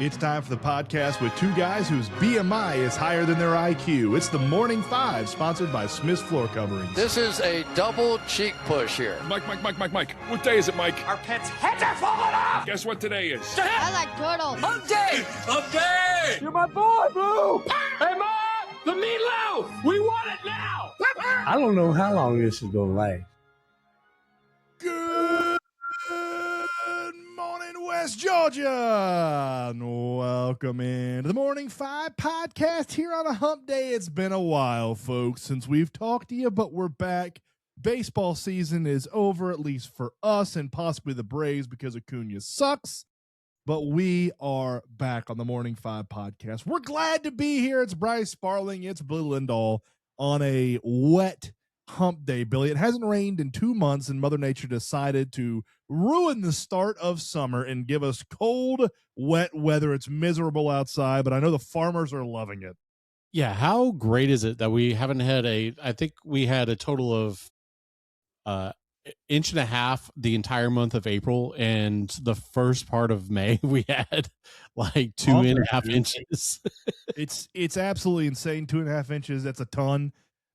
It's time for the podcast with two guys whose BMI is higher than their IQ. It's the Morning Five, sponsored by Smith's Floor Coverings. This is a double cheek push here. Mike. What day is it, Mike? Our pets' heads are falling off! Guess what today is? I like turtles. Hump day! Hump day! You're my boy, Blue! Hey, Mom! The meatloaf! We want it now! I don't know how long this is going to last. Good morning, West Georgia, and welcome into the Morning Five podcast here on a hump day. It's been a while, folks, since we've talked to you, but we're back. Baseball season is over, at least for us and possibly the Braves, because Acuna sucks. But we are back on the Morning Five podcast. We're glad to be here. It's Bryce Sparling. It's Billy Lindahl on a wet hump day, Billy. It hasn't rained in 2 months, and Mother Nature decided to ruin the start of summer and give us cold, wet weather. It's miserable outside, but I know the farmers are loving it. Yeah, how great is it that we haven't had I think we had a total of inch and a half the entire month of April, and the first part of May we had like 2.5 inches. It's absolutely insane. 2.5 inches. That's a ton.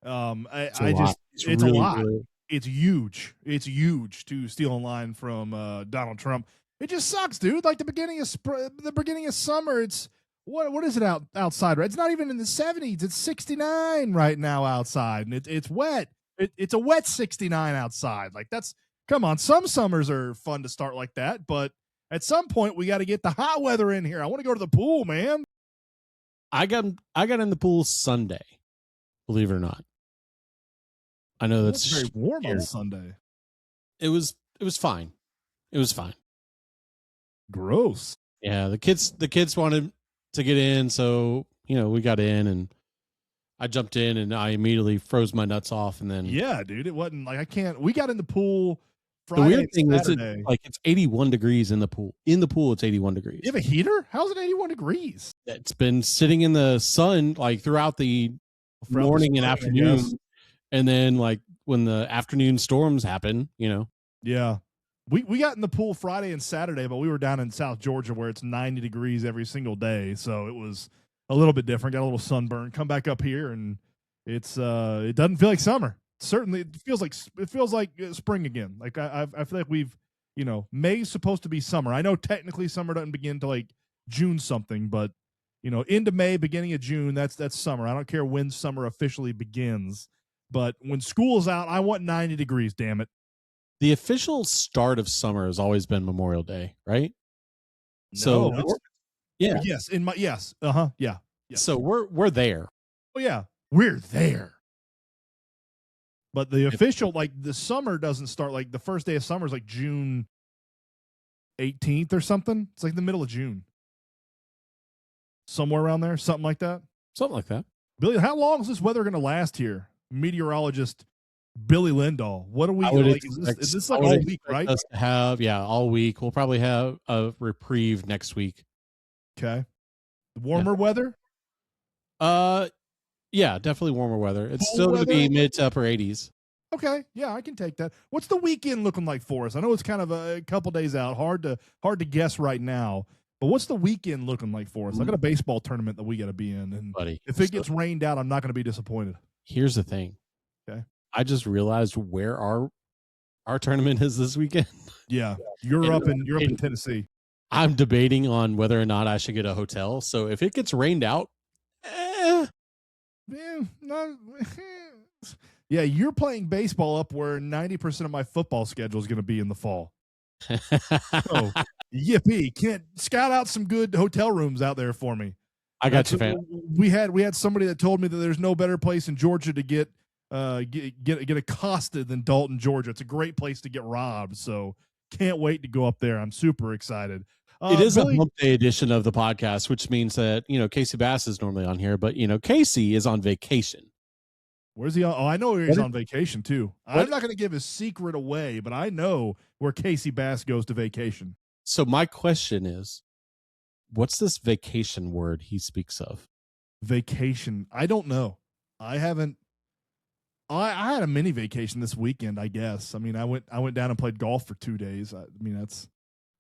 It's a lot. Really. It's huge. It's huge to steal a line from Donald Trump. It just sucks, dude. Like the beginning of summer. It's what is it outside? Right? It's not even in the 70s. It's 69 right now outside, and it's wet. It's a wet 69 outside. Like come on. Some summers are fun to start like that, but at some point we got to get the hot weather in here. I want to go to the pool, man. I got in the pool Sunday, believe it or not. I know that's very warm on Sunday. It was fine. It was fine. Gross. Yeah, the kids wanted to get in, so we got in, and I jumped in, and I immediately froze my nuts off, and then yeah, dude, it wasn't like I can't. We got in the pool Friday. The weird thing is, it's 81 degrees in the pool. In the pool, it's 81 degrees. You have a heater? How's it 81 degrees? It's been sitting in the sun like throughout the morning and afternoon. And then, like, when the afternoon storms happen, Yeah. We got in the pool Friday and Saturday, but we were down in South Georgia where it's 90 degrees every single day. So it was a little bit different. Got a little sunburn. Come back up here, and it doesn't feel like summer. Certainly, it feels like spring again. Like I feel like we've, May's supposed to be summer. I know technically summer doesn't begin to like June something, but into May, beginning of June, that's summer. I don't care when summer officially begins. But when school's out, I want 90 degrees, damn it. The official start of summer has always been Memorial Day, right? No, yeah. Yes. Yeah. Yes. So we're there. Oh, yeah. We're there. But the official, like, the summer doesn't start, like, the first day of summer is like June 18th or something. It's like the middle of June. Somewhere around there. Something like that. Something like that. Billy, how long is this weather going to last here? Meteorologist Billy Lindahl. What are we going to like? Is this like all week, right? All week. We'll probably have a reprieve next week. Okay. Warmer weather? Yeah, definitely warmer weather. It's still going to be mid to upper 80s. Okay. Yeah, I can take that. What's the weekend looking like for us? I know it's kind of a couple days out. Hard to guess right now. But what's the weekend looking like for us? I got a baseball tournament that we got to be in, and buddy, if it gets rained out, I'm not going to be disappointed. Here's the thing. Okay. I just realized where our tournament is this weekend. Yeah. You're up in Tennessee. I'm debating on whether or not I should get a hotel. So if it gets rained out, yeah, you're playing baseball up where 90% of my football schedule is going to be in the fall. So, yippee! Can't scout out some good hotel rooms out there for me. I got you, fam. We had somebody that told me that there's no better place in Georgia to get accosted than Dalton, Georgia. It's a great place to get robbed. So can't wait to go up there. I'm super excited. It is Billy, a hump day edition of the podcast, which means that Casey Bass is normally on here, but Casey is on vacation. Where's he on? Oh, I know he's on vacation too. I'm not going to give his secret away, but I know where Casey Bass goes to vacation. So my question is, what's this vacation word he speaks of? Vacation. I don't know. I haven't. I had a mini vacation this weekend, I guess. I mean, I went down and played golf for 2 days. I mean,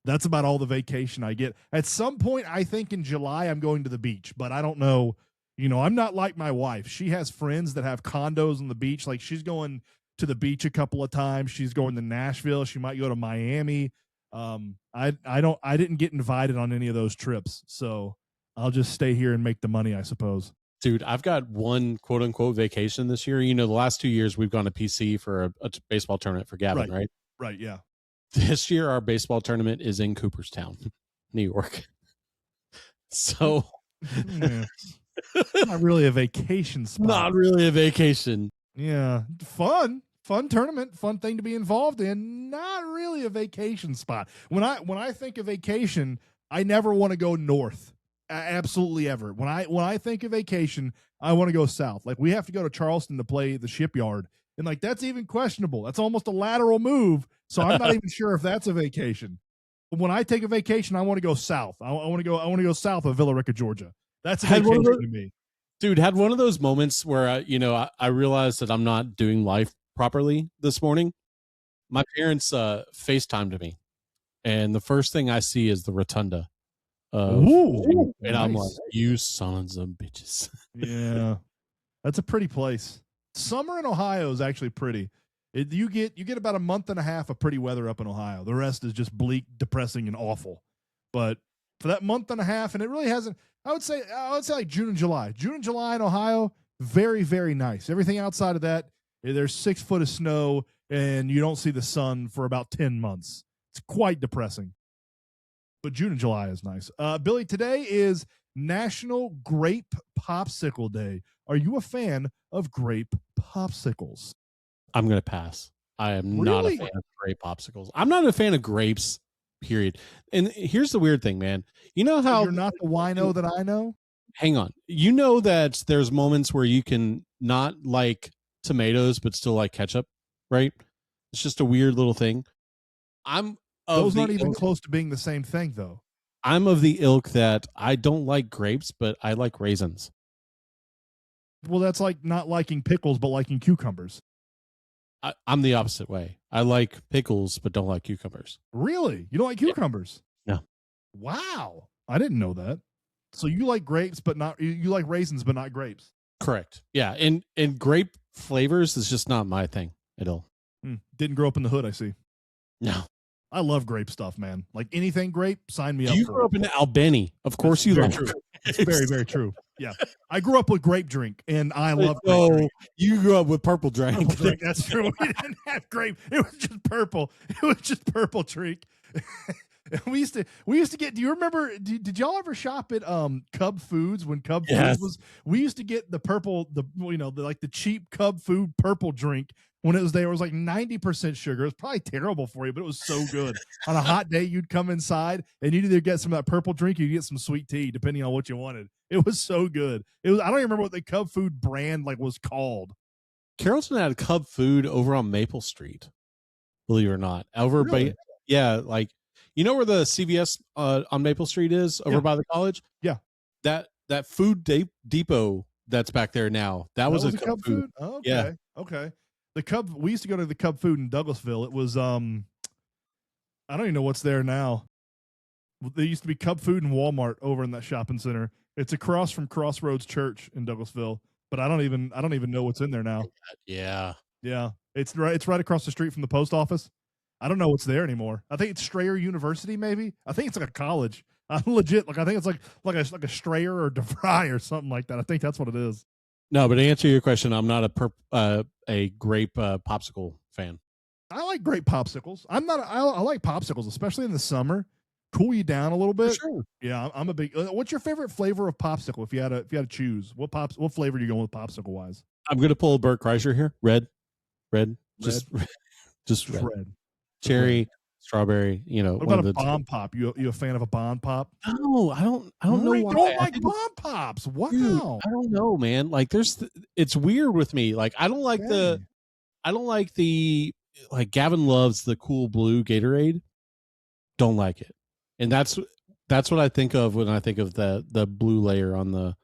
That's about all the vacation I get. At some point, I think in July, I'm going to the beach, but I don't know. I'm not like my wife. She has friends that have condos on the beach. Like she's going to the beach a couple of times. She's going to Nashville. She might go to Miami. I didn't get invited on any of those trips. So I'll just stay here and make the money, I suppose. Dude, I've got one quote unquote vacation this year. The last 2 years we've gone to PC for a baseball tournament for Gavin, right? Right. Yeah. This year, our baseball tournament is in Cooperstown, New York. So, not really a vacation spot. Not really a vacation. Yeah, fun tournament, fun thing to be involved in. Not really a vacation spot. When I think of vacation, I never want to go north. Absolutely ever. When I think of vacation, I want to go south. Like we have to go to Charleston to play the Shipyard, and like that's even questionable. That's almost a lateral move. So I'm not even sure if that's a vacation. But when I take a vacation, I want to go south. I want to go south of Villa Rica, Georgia. That's a vacation to me. Dude, had one of those moments where I realized that I'm not doing life properly this morning. My parents FaceTimed me, and the first thing I see is the rotunda. And nice. I'm like, you sons of bitches. Yeah, that's a pretty place. Summer in Ohio is actually pretty. You get about a month and a half of pretty weather up in Ohio. The rest is just bleak, depressing, and awful. But for that month and a half, and it really hasn't. I would say like June and July. June and July in Ohio, very, very nice. Everything outside of that, there's 6 foot of snow, and you don't see the sun for about 10 months. It's quite depressing. But June and July is nice. Billy, today is National Grape Popsicle Day. Are you a fan of grape popsicles? I'm going to pass. I am not a fan of grape popsicles. I'm not a fan of grapes, period. And here's the weird thing, man. You know how you're not the wino that I know? Hang on. You know that there's moments where you can not like tomatoes but still like ketchup, right? It's just a weird little thing. Those aren't even close to being the same thing, though. I'm of the ilk that I don't like grapes, but I like raisins. Well, that's like not liking pickles, but liking cucumbers. I'm the opposite way. I like pickles, but don't like cucumbers. Really? You don't like cucumbers? No. Wow. I didn't know that. So you like grapes, but you like raisins, but not grapes. Correct. Yeah. And grape flavors is just not my thing at all. Didn't grow up in the hood, I see. No. I love grape stuff, man. Like anything grape, sign me up. You grew up in Albany. Of course you love true. It's very, very true. Yeah. I grew up with grape drink, and I love grape drink. You grew up with purple drink. That's true. We didn't have grape. It was just purple. It was just purple drink. we used to get, do you remember, did y'all ever shop at Cub Foods when Cub Foods was, we used to get the purple, the cheap Cub Food purple drink. When it was there, it was like 90% sugar. It was probably terrible for you, but it was so good. On a hot day, you'd come inside and you'd either get some of that purple drink or you'd get some sweet tea, depending on what you wanted. It was so good. I don't even remember what the Cub Food brand was called. Carrollton had Cub Food over on Maple Street, believe it or not. Really? Like, you know where the CVS on Maple Street is over by the college? Yeah. That food depot that's back there now. That was a Cub Food. Oh, okay. Yeah. Okay. We used to go to the Cub Food in Douglasville. It was, I don't even know what's there now. There used to be Cub Food and Walmart over in that shopping center. It's across from Crossroads Church in Douglasville, but I don't even know what's in there now. Yeah. Yeah. It's right across the street from the post office. I don't know what's there anymore. I think it's Strayer University, maybe. I think it's like a college. I'm legit. I think it's like a Strayer or DeVry or something like that. I think that's what it is. No, but to answer your question, I'm not a grape popsicle fan. I like grape popsicles. I like popsicles, especially in the summer. Cool you down a little bit. For sure. Yeah, I'm a big. What's your favorite flavor of popsicle? If you had to choose, what flavor are you going with popsicle wise? I'm gonna pull a Bert Kreischer here. Red, just red. Cherry, strawberry. What about a bomb pop? You a fan of a bomb pop? No, I don't know why. Don't like bomb pops. Wow. Dude, I don't know, man. Like it's weird with me. Like I don't like the Gavin loves the cool blue Gatorade. Don't like it. And that's what I think of when I think of the blue layer on the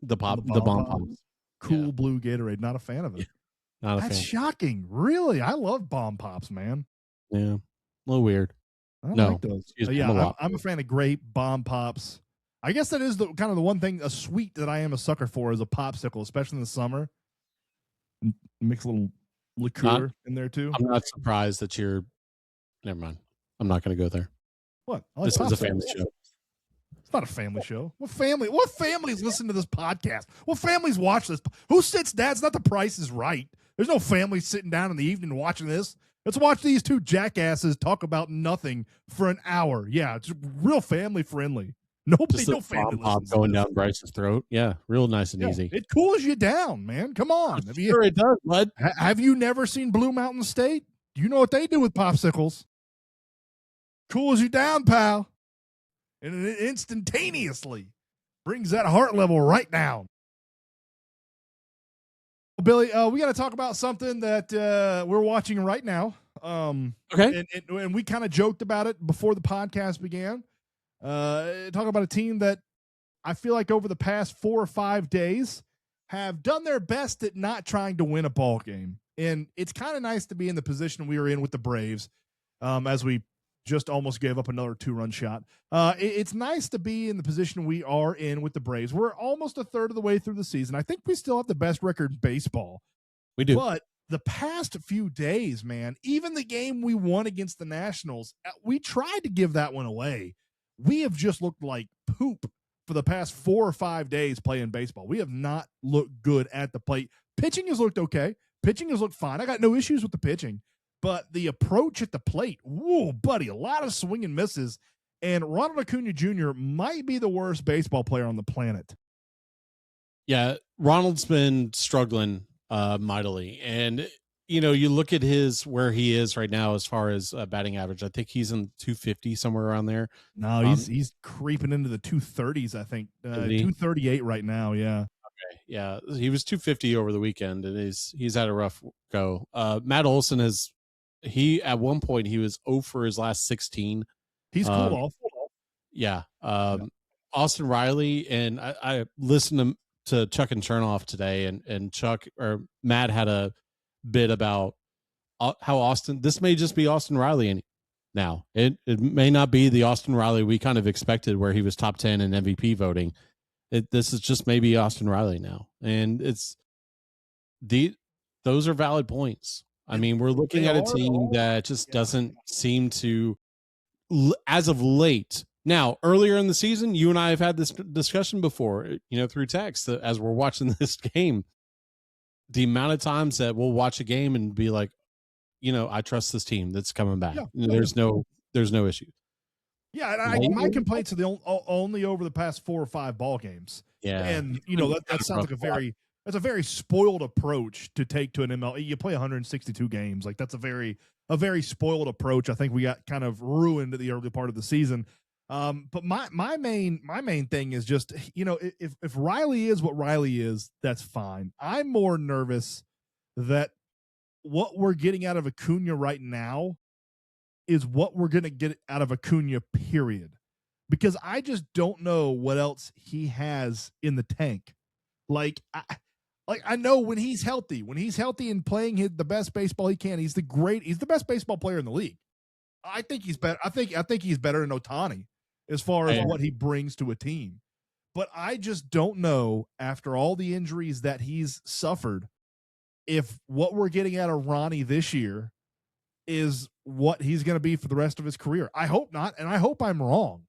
bomb pops. Cool blue Gatorade. Not a fan of it. Not a fan. That's shocking. Really? I love bomb pops, man. Yeah. A little weird. I No. like those. Excuse me, Yeah, I'm a lot. I'm a fan of grape bomb pops. I guess that is the kind of the one thing, a sweet that I am a sucker for is a popsicle, especially in the summer. Mix a little liqueur in there too. I'm not surprised that you're. Never mind. I'm not going to go there. What? I like This is a popsicles. family show. It's not a family show. What families listen to this podcast? What families watch this? Who sits down? It's not The Price is Right. There's no family sitting down in the evening watching this. Let's watch these two jackasses talk about nothing for an hour. Yeah, it's real family friendly. Nobody, Just no the family bomb pop listens to going this. down Bryce's throat. Yeah, real nice and Yeah, easy. it cools you down, man. Come on. Sure, it does, bud. Have you never seen Blue Mountain State? You know what they do with popsicles. Cools you down, pal. And it instantaneously brings that heart level right down. Billy, we got to talk about something that we're watching right now. Okay. And we kind of joked about it before the podcast began. Talk about a team that I feel like over the past 4 or 5 days have done their best at not trying to win a ball game. And it's kind of nice to be in the position we were in with the Braves as we just almost gave up another 2-run shot. It's nice to be in the position we are in with the Braves. We're almost a third of the way through the season. I think we still have the best record in baseball. We do. But the past few days, man, even the game we won against the Nationals, we tried to give that one away. We have just looked like poop for the past 4 or 5 days playing baseball. We have not looked good at the plate. Pitching has looked okay. Pitching has looked fine. I got no issues with the pitching. But the approach at the plate, whoa, buddy, a lot of swing and misses. And Ronald Acuna Jr. might be the worst baseball player on the planet. Yeah, Ronald's been struggling mightily. And, you know, you look at where he is right now as far as batting average. I think he's in 250, somewhere around there. No, he's creeping into the 230s, I think. 238 right now, yeah. Okay, yeah. He was 250 over the weekend, and he's had a rough go. Matt Olson at one point, he was 0 for his last 16. He's cool off. Yeah. Austin Riley, and I listened to Chuck and Chernoff today, and Chuck or Matt had a bit about how this may just be Austin Riley now. It may not be the Austin Riley we kind of expected, where he was top 10 in MVP voting. This is just maybe Austin Riley now, and those are valid points. I mean, we're looking at a team that just doesn't seem to, as of late. Now, earlier in the season, you and I have had this discussion before, you know, through text as we're watching this game. The amount of times that we'll watch a game and be like, you know, I trust this team that's coming back. Yeah. There's no issue. Yeah, and my complaints are only over the past 4 or 5 ball games. Yeah, and you know that sounds like that's a very spoiled approach to take to an MLB. You play 162 games, like that's a very spoiled approach. I think we got kind of ruined at the early part of the season. But my main thing is just, you know, if Riley is what Riley is, that's fine. I'm more nervous that what we're getting out of Acuna right now is what we're going to get out of Acuna, period. Because I just don't know what else he has in the tank. I know when he's healthy and playing the best baseball he can, he's the best baseball player in the league. I think he's better. I think he's better than Ohtani as far as what he brings to a team. But I just don't know, after all the injuries that he's suffered, if what we're getting out of Ronnie this year is what he's going to be for the rest of his career. I hope not, and I hope I'm wrong.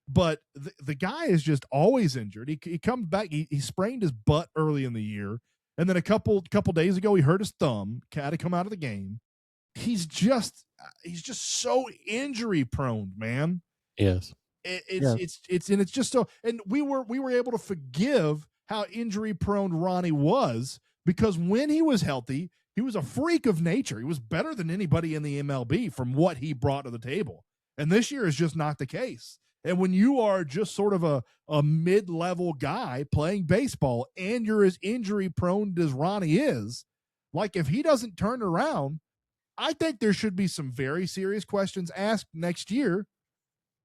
But the guy is just always injured. He comes back. He sprained his butt early in the year, and then a couple days ago he hurt his thumb. Had to come out of the game. He's just so injury prone, man. Yes. It's just so. And we were able to forgive how injury prone Ronnie was, because when he was healthy, he was a freak of nature. He was better than anybody in the MLB from what he brought to the table. And this year is just not the case. And when you are just sort of a mid-level guy playing baseball and you're as injury prone as Ronnie is, like, if he doesn't turn around, I think there should be some very serious questions asked next year.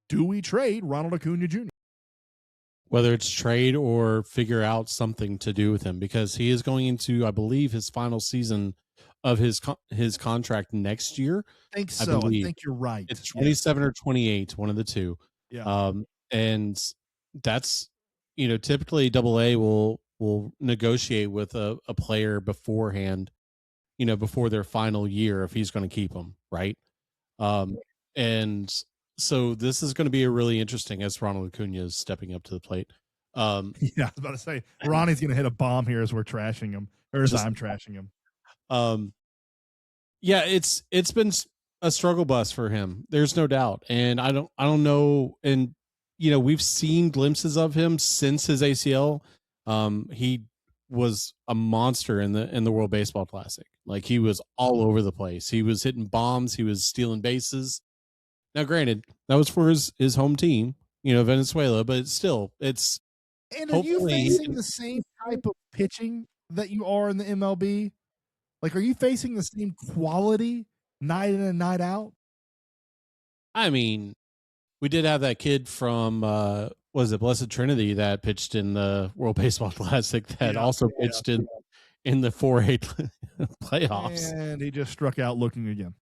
Do we trade Ronald Acuna Jr.? Whether it's trade or figure out something to do with him, because he is going into, I believe, his final season of his contract next year. I think I so. I believe think you're right. it's 27 or 28, one of the two. Yeah. And that's, typically AA will negotiate with a player beforehand, before their final year if he's going to keep them, right? And so this is going to be a really interesting as Ronald Acuna is stepping up to the plate. Yeah, I was about to say Ronnie's going to hit a bomb here as we're trashing him, or as I'm trashing him. Yeah, it's been a struggle bus for him. There's no doubt, and I don't know. And we've seen glimpses of him since his ACL. He was a monster in the World Baseball Classic. Like, he was all over the place. He was hitting bombs. He was stealing bases. Now, granted, that was for his home team, Venezuela, but still, it's. And are you facing the same type of pitching that you are in the MLB? Like, are you facing the same quality night in and night out? I mean, we did have that kid from was it Blessed Trinity that pitched in the World Baseball Classic that also pitched in the 4-8 playoffs, and he just struck out looking again.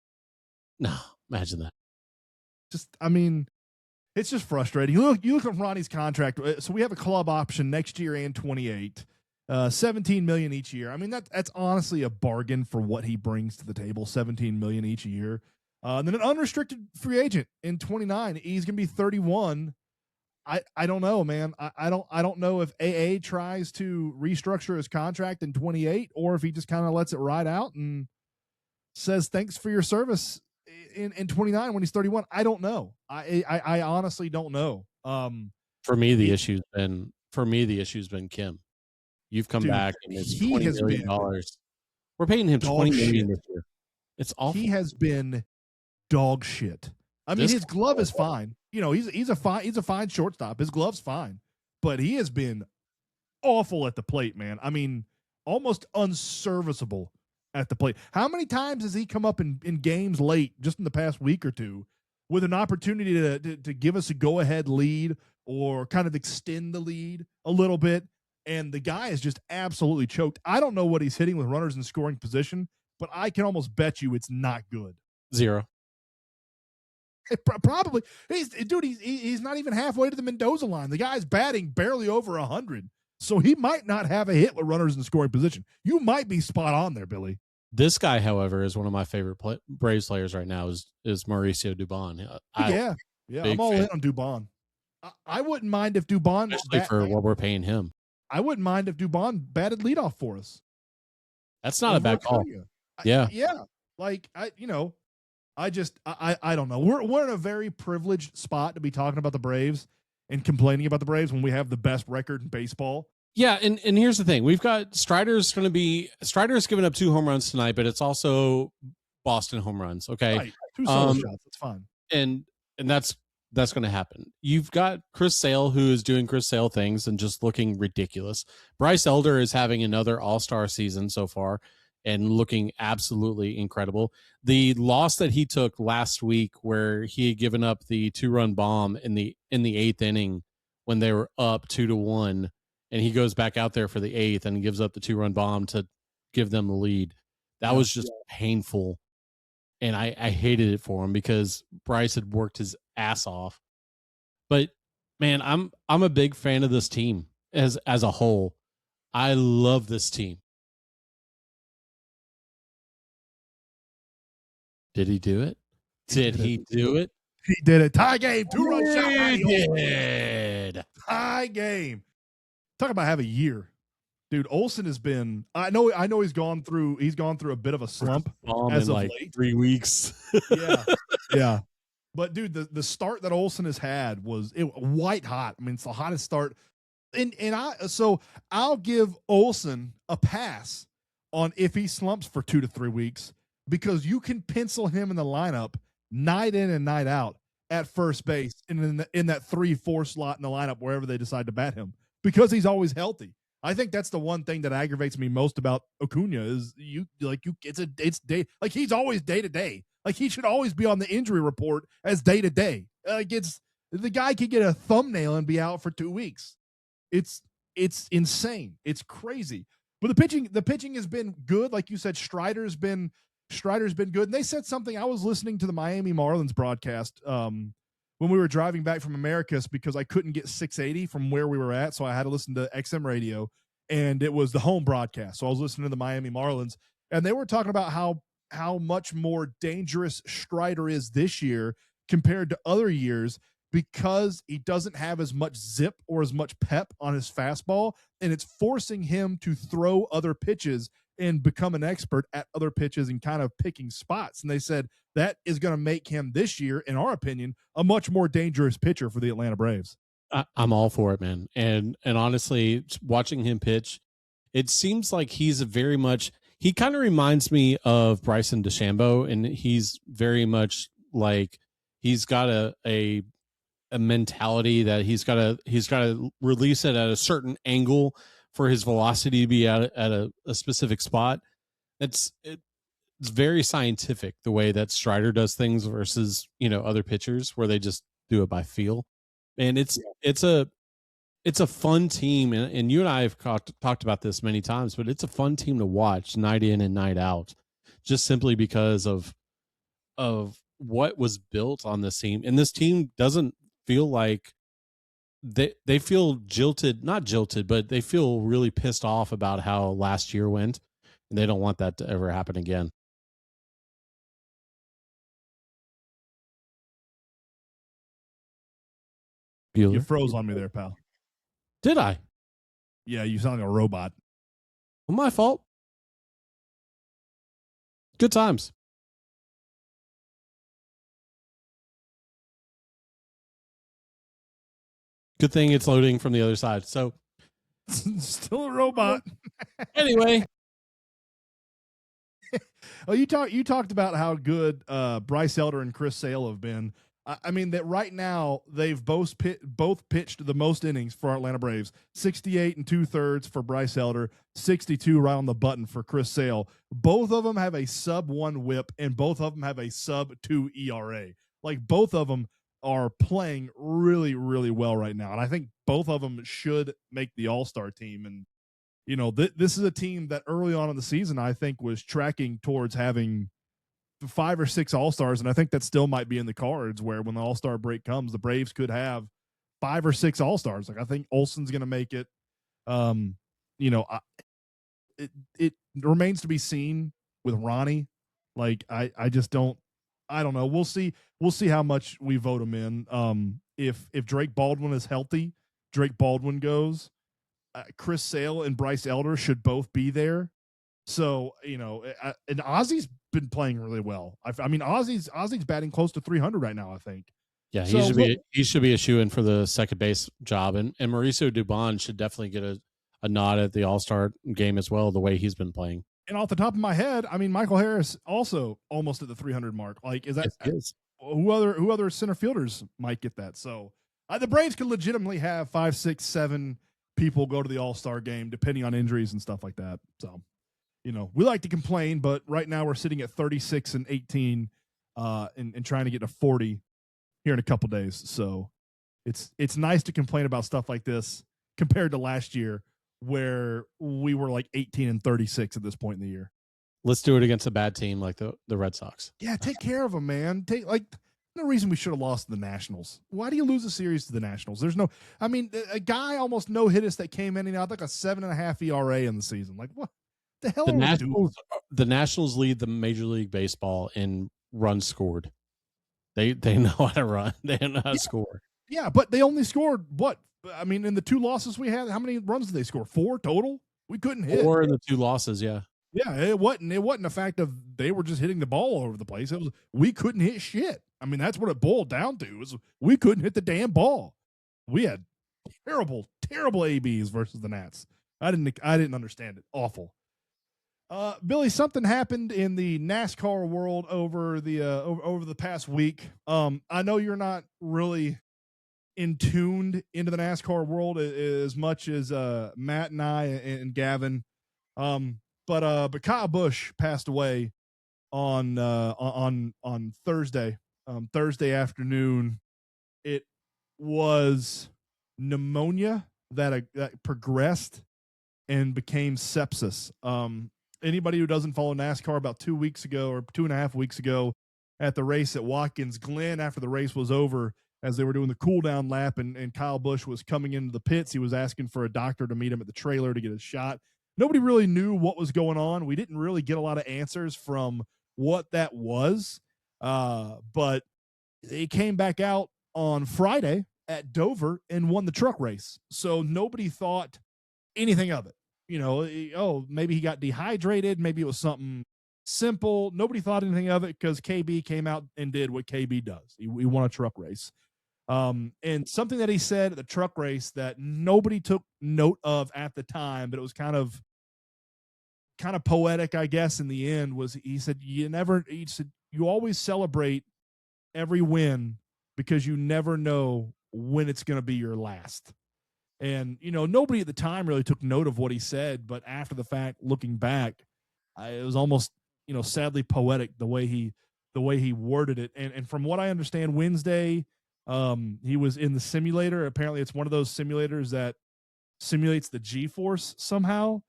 No, imagine that. I mean, it's just frustrating. You look at Ronnie's contract. So we have a club option next year and 28, $17 million each year. I mean, that's honestly a bargain for what he brings to the table. $17 million each year. And then an unrestricted free agent in 29. He's gonna be 31. I don't know, man. I don't know if AA tries to restructure his contract in 28 or if he just kind of lets it ride out and says thanks for your service in 29 when he's 31. I don't know. I honestly don't know. For me, the issue's been Kim. You've come back and it's $20 million. We're paying him $20 million this year. It's awful. He has been dog shit. I mean, his glove is fine. He's a fine shortstop. His glove's fine, but he has been awful at the plate, man. I mean, almost unserviceable at the plate. How many times has he come up in games late just in the past week or two with an opportunity to give us a go-ahead lead or kind of extend the lead a little bit, and the guy is just absolutely choked. I don't know what he's hitting with runners in scoring position, but I can almost bet you it's not good. 0. Probably. He's not even halfway to the Mendoza line. The guy's batting barely over 100, so he might not have a hit with runners in scoring position. You might be spot on there, Billy. This guy, however, is one of my favorite Braves players right now. Is Mauricio Dubon? Yeah, I'm all in on Dubon. I wouldn't mind if Dubon, especially for what we're paying him. I wouldn't mind if Dubon batted leadoff for us. That's not a bad call. Yeah. Like, I don't know. We're in a very privileged spot to be talking about the Braves and complaining about the Braves when we have the best record in baseball. Yeah, and here's the thing. We've got Strider's giving up 2 home runs tonight, but it's also Boston home runs. Okay. Right. 2 solo shots. That's fine. And that's going to happen. You've got Chris Sale, who is doing Chris Sale things and just looking ridiculous. Bryce Elder is having another all-star season so far and looking absolutely incredible. The loss that he took last week where he had given up the 2-run bomb in the 8th inning when they were up 2-1, and he goes back out there for the 8th and gives up the 2-run bomb to give them the lead. That was just painful. And I hated it for him because Bryce had worked his ass off. But man, I'm a big fan of this team as a whole. I love this team. Did he do it? Did he do it? He did it. Tie game. 2-run shot. He did. Tie game. Talk about have a year. Dude, Olsen has been. I know he's gone through a bit of a slump as of late. 3 weeks. Yeah. But dude, the start that Olsen has had was white hot. I mean, it's the hottest start. So I'll give Olsen a pass on if he slumps for 2 to 3 weeks, because you can pencil him in the lineup night in and night out at first base and in that 3-4 slot in the lineup wherever they decide to bat him, because he's always healthy. I think that's the one thing that aggravates me most about Acuna is it's day, like he's always day to day. Like he should always be on the injury report as day to day. Like the guy could get a thumbnail and be out for 2 weeks. It's insane. It's crazy. But the pitching has been good. Like you said, Strider's been good. And they said something. I was listening to the Miami Marlins broadcast when we were driving back from Americus because I couldn't get 680 from where we were at, so I had to listen to XM radio, and it was the home broadcast. So I was listening to the Miami Marlins, and they were talking about how much more dangerous Strider is this year compared to other years because he doesn't have as much zip or as much pep on his fastball, and it's forcing him to throw other pitches and become an expert at other pitches and kind of picking spots. And they said that is going to make him this year, in our opinion, a much more dangerous pitcher for the Atlanta Braves. I'm all for it, man. And honestly, watching him pitch, it seems like he's very much, he kind of reminds me of Bryson DeChambeau, and he's very much like he's got a mentality that he's got to release it at a certain angle for his velocity to be at a specific spot. It's very scientific the way that Strider does things versus, other pitchers where they just do it by feel. And it's a fun team. And you and I have talked about this many times, but it's a fun team to watch night in and night out, just simply because of what was built on this team. And this team doesn't feel like they feel not jilted, but they feel really pissed off about how last year went, and they don't want that to ever happen again. Bueller? You froze on me there, pal. Did I? Yeah, you sound like a robot. Well, my fault. Good times. Good thing it's loading from the other side. So still a robot. Anyway. Well, you talked about how good Bryce Elder and Chris Sale have been. I mean that right now they've both pitched the most innings for our Atlanta Braves. 68 and 2/3 for Bryce Elder, 62 right on the button for Chris Sale. Both of them have a sub-1 WHIP, and both of them have a sub-2 ERA. Like both of them are playing really, really well right now, and I think both of them should make the All-Star team. And this is a team that early on in the season I think was tracking towards having 5 or 6 All-Stars, and I think that still might be in the cards where when the All-Star break comes, the Braves could have 5 or 6 All-Stars. Like I think Olsen's going to make it. It remains to be seen with Ronnie. Like I just don't. I don't know. We'll see how much we vote him in. If Drake Baldwin is healthy, Drake Baldwin goes. Chris Sale and Bryce Elder should both be there. So, and Ozzy's been playing really well. I mean, Ozzy's batting close to 300 right now, I think. Yeah, he should be a shoo-in for the second base job. And Mauricio Dubon should definitely get a nod at the All-Star game as well, the way he's been playing. And off the top of my head, I mean, Michael Harris also almost at the 300 mark. Like, is that who other center fielders might get that? So the Braves could legitimately have 5, 6, 7 people go to the All-Star game, depending on injuries and stuff like that. So, we like to complain, but right now we're sitting at 36 and 18 and trying to get to 40 here in a couple days. So it's nice to complain about stuff like this compared to last year where we were like 18 and 36 at this point in the year. Let's do it against a bad team like the Red Sox. Yeah, take care of them, man. No reason we should have lost to the Nationals. Why do you lose a series to the Nationals? There's no, I mean, a guy almost no hit us that came in and out like a 7.5 ERA in the season. Like what the hell? The Nationals lead the Major League Baseball in runs scored. They know how to run. They know how to score. Yeah, but they only scored what? I mean, in the 2 losses we had, how many runs did they score? 4 total? We couldn't hit. 4 in the 2 losses, yeah. Yeah, it wasn't a fact of they were just hitting the ball all over the place. It was we couldn't hit shit. I mean, that's what it boiled down to, is we couldn't hit the damn ball. We had terrible ABs versus the Nats. I didn't understand it. Awful. Billy, something happened in the NASCAR world over the past week. I know you're not really tuned into the NASCAR world as much as Matt and I and Gavin. But Kyle Busch passed away on Thursday. Thursday afternoon. It was pneumonia that progressed and became sepsis. Anybody who doesn't follow NASCAR, about 2 weeks ago or 2.5 weeks ago at the race at Watkins Glen, after the race was over, as they were doing the cool down lap and Kyle Busch was coming into the pits, he was asking for a doctor to meet him at the trailer to get a shot. Nobody really knew what was going on. We didn't really get a lot of answers from what that was. But he came back out on Friday at Dover and won the truck race. So nobody thought anything of it. Oh, maybe he got dehydrated. Maybe it was something simple. Nobody thought anything of it because KB came out and did what KB does. He won a truck race. And something that he said at the truck race that nobody took note of at the time, but it was kind of poetic, I guess, in the end, was he said, you always celebrate every win because you never know when it's going to be your last. And, nobody at the time really took note of what he said, but after the fact, looking back, it was almost, sadly poetic the way he worded it. And from what I understand, Wednesday, he was in the simulator. Apparently it's one of those simulators that simulates the G-force somehow,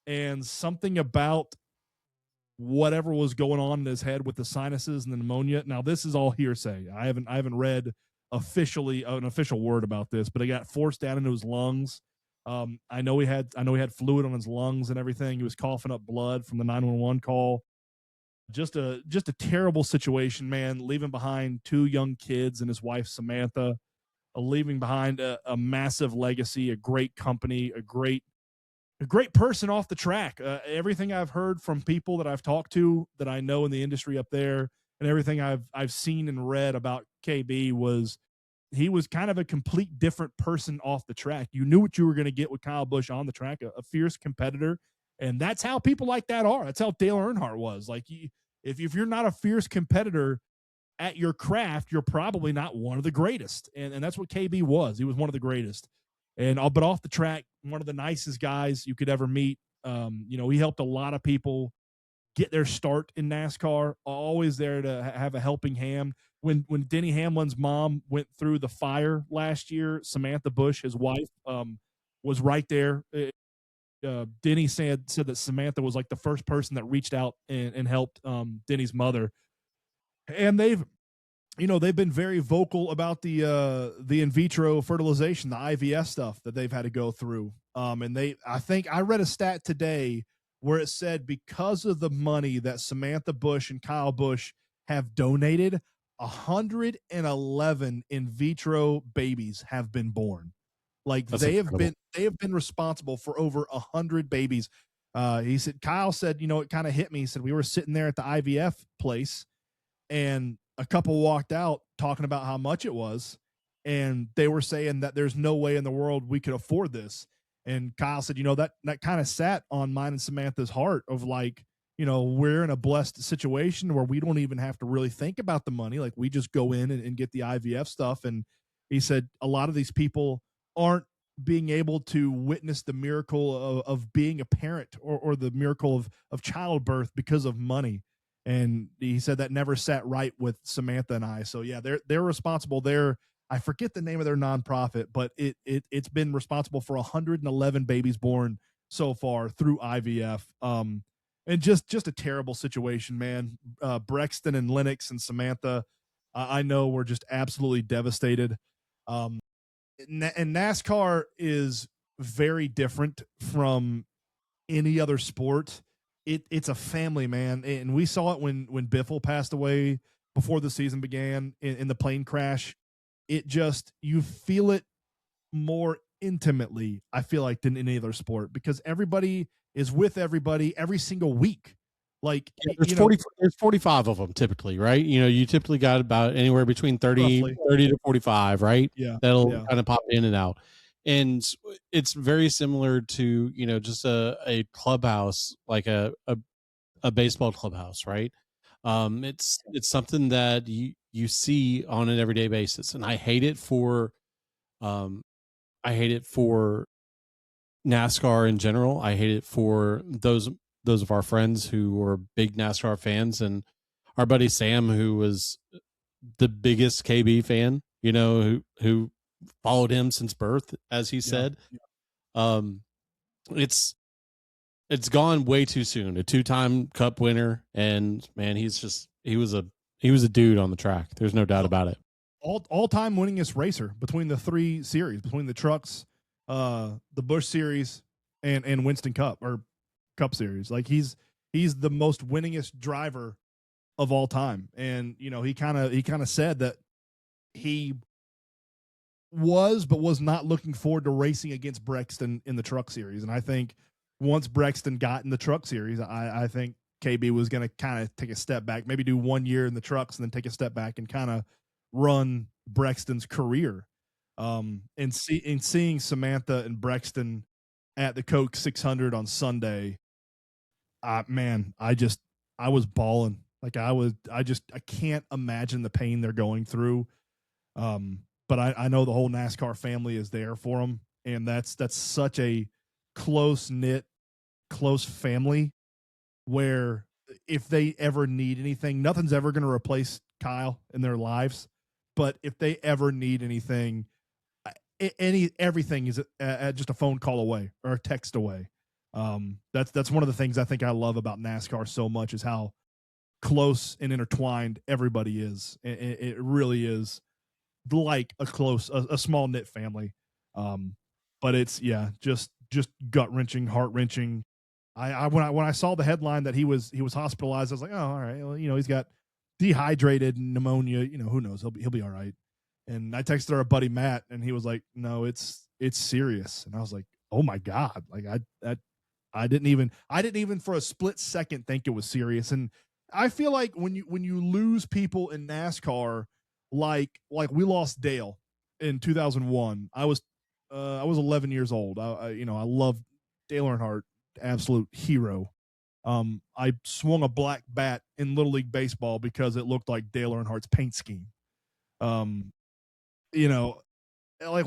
and something about whatever was going on in his head with the sinuses and the pneumonia. Now, this is all hearsay. I haven't read officially an official word about this, but it got forced down into his lungs. I know he had fluid on his lungs and everything. He was coughing up blood from the 911 call. Just a terrible situation, man. Leaving behind 2 young kids and his wife Samantha, leaving behind a massive legacy, a great company, a great person off the track. Everything I've heard from people that I've talked to that I know in the industry up there, and everything I've seen and read about KB was he was kind of a complete different person off the track. You knew what you were going to get with Kyle Busch on the track, a fierce competitor. And that's how people like that are. That's how Dale Earnhardt was. Like, if you're not a fierce competitor at your craft, you're probably not one of the greatest. And that's what KB was. He was one of the greatest. But off the track, one of the nicest guys you could ever meet. He helped a lot of people get their start in NASCAR, always there to have a helping hand. When Denny Hamlin's mom went through the fire last year, Samantha Busch, his wife, was right there. Denny said that Samantha was like the first person that reached out and helped Denny's mother. And they've been very vocal about the in vitro fertilization, the IVF stuff that they've had to go through. I think I read a stat today where it said because of the money that Samantha Busch and Kyle Busch have donated, 111 in vitro babies have been born. Like they have been responsible for over 100 babies. Kyle said, it kind of hit me. He said, we were sitting there at the IVF place and a couple walked out talking about how much it was. And they were saying that there's no way in the world we could afford this. And Kyle said, that kind of sat on mine and Samantha's heart of like, we're in a blessed situation where we don't even have to really think about the money. Like we just go in and get the IVF stuff. And he said a lot of these people aren't being able to witness the miracle of being a parent or the miracle of childbirth because of money. And he said that never sat right with Samantha and I. So yeah, they're responsible. I forget the name of their nonprofit, but it's been responsible for 111 babies born so far through IVF. And just a terrible situation, man. Brexton and Lennox and Samantha, I know were just absolutely devastated. And NASCAR is very different from any other sport. It's a family, man. And we saw it when Biffle passed away before the season began in the plane crash. You feel it more intimately, I feel like, than any other sport because everybody is with everybody every single week. Like there's 45 of them typically, right? You typically got about anywhere between 30 to 45, right? Yeah. That'll kind of pop in and out. And it's very similar to, just a clubhouse, like a baseball clubhouse, right? It's something that you see on an everyday basis. And I hate it for NASCAR in general. I hate it for those of our friends who are big NASCAR fans, and our buddy Sam, who was the biggest KB fan, who followed him since birth, as he said. Yeah. It's it's gone way too soon. A 2-time Cup winner, and man, he was a dude on the track. There's no doubt about it. All time winningest racer between the 3 series, between the trucks, the Busch series, and Winston Cup or Cup series. Like he's the most winningest driver of all time. And he kind of said that he was not looking forward to racing against Brexton in the truck series. And I think once Brexton got in the truck series, I think KB was going to kind of take a step back, maybe do 1 year in the trucks and then take a step back and kind of run Brexton's career. And seeing Samantha and Brexton at the Coke 600 on Sunday, man, I was bawling. Like I can't imagine the pain they're going through. But I know the whole NASCAR family is there for them, and that's such a close family where if they ever need anything, nothing's ever going to replace Kyle in their lives. But if they ever need anything, everything is just a phone call away or a text away. That's one of the things I think I love about NASCAR so much is how close and intertwined everybody is. It really is like a small knit family. But it's just gut wrenching, heart wrenching. When I saw the headline that he was hospitalized, I was like, oh, all right. Well, he's got dehydrated pneumonia. Who knows? He'll be all right. And I texted our buddy Matt, and he was like, no, it's serious. And I was like, oh my God. Like I didn't even for a split second think it was serious. And I feel like when you lose people in NASCAR, like we lost Dale in 2001. I was 11 years old. I love Dale Earnhardt, absolute hero. I swung a black bat in Little League Baseball because it looked like Dale Earnhardt's paint scheme. Like